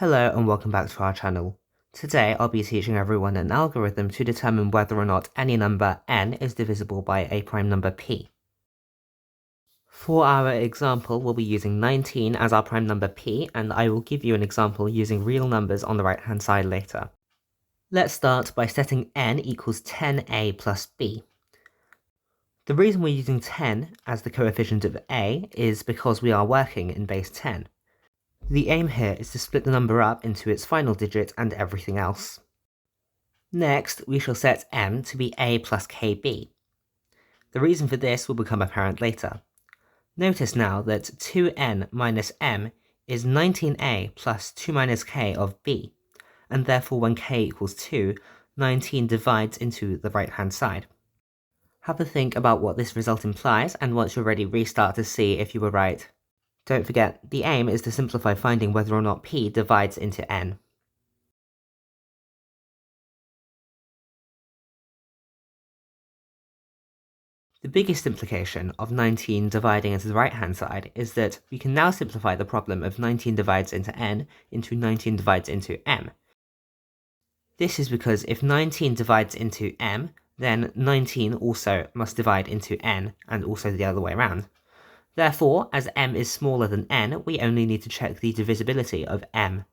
Hello and welcome back to our channel. Today I'll be teaching everyone an algorithm to determine whether or not any number n is divisible by a prime number p. For our example, we'll be using 19 as our prime number p, and I will give you an example using real numbers on the right hand side later. Let's start by setting n equals 10a plus b. The reason we're using 10 as the coefficient of a is because we are working in base 10. The aim here is to split the number up into its final digit and everything else. Next, we shall set m to be a plus kb. The reason for this will become apparent later. Notice now that 2n minus m is 19a plus 2 minus k of b, and therefore when k equals 2, 19 divides into the right hand side. Have a think about what this result implies, and once you're ready, restart to see if you were right. Don't forget, the aim is to simplify finding whether or not p divides into n. The biggest implication of 19 dividing into the right-hand side is that we can now simplify the problem of 19 divides into n into 19 divides into m. This is because if 19 divides into m, then 19 also must divide into n, and also the other way around. Therefore, as m is smaller than n, we only need to check the divisibility of m.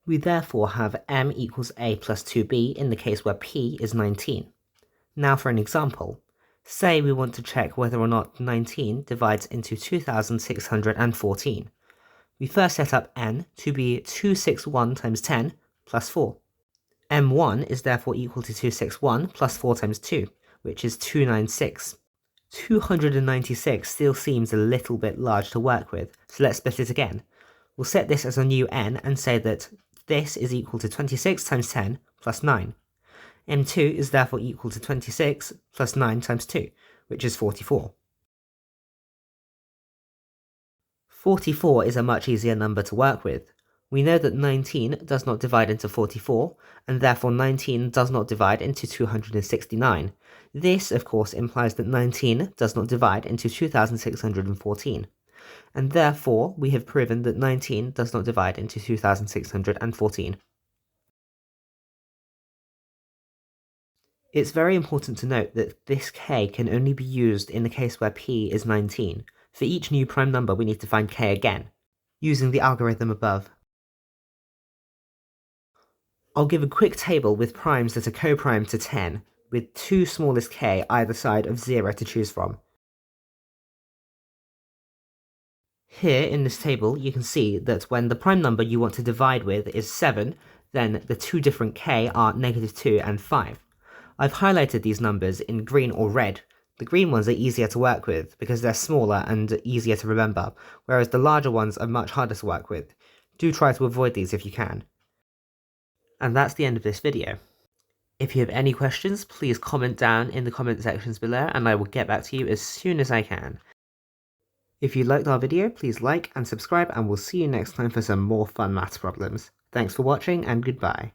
We therefore have m equals a plus 2b in the case where p is 19. Now for an example. Say we want to check whether or not 19 divides into 2614. We first set up n to be 261 times 10 plus 4. m1 is therefore equal to 261 plus 4 times 2, which is 296. 296 still seems a little bit large to work with, so let's split it again. We'll set this as a new n and say that this is equal to 26 times 10 plus 9. m2 is therefore equal to 26 plus 9 times 2, which is 44. 44 is a much easier number to work with. We know that 19 does not divide into 44, and therefore 19 does not divide into 269. This, of course, implies that 19 does not divide into 2614. And therefore, we have proven that 19 does not divide into 2614. It's very important to note that this k can only be used in the case where p is 19. For each new prime number, we need to find k again, using the algorithm above. I'll give a quick table with primes that are coprime to 10, with two smallest k either side of 0 to choose from. Here in this table, you can see that when the prime number you want to divide with is 7, then the two different k are -2 and 5. I've highlighted these numbers in green or red. The green ones are easier to work with because they're smaller and easier to remember, whereas the larger ones are much harder to work with. Do try to avoid these if you can. And that's the end of this video. If you have any questions, please comment down in the comment sections below and I will get back to you as soon as I can. If you liked our video, please like and subscribe, and we'll see you next time for some more fun maths problems. Thanks for watching and goodbye.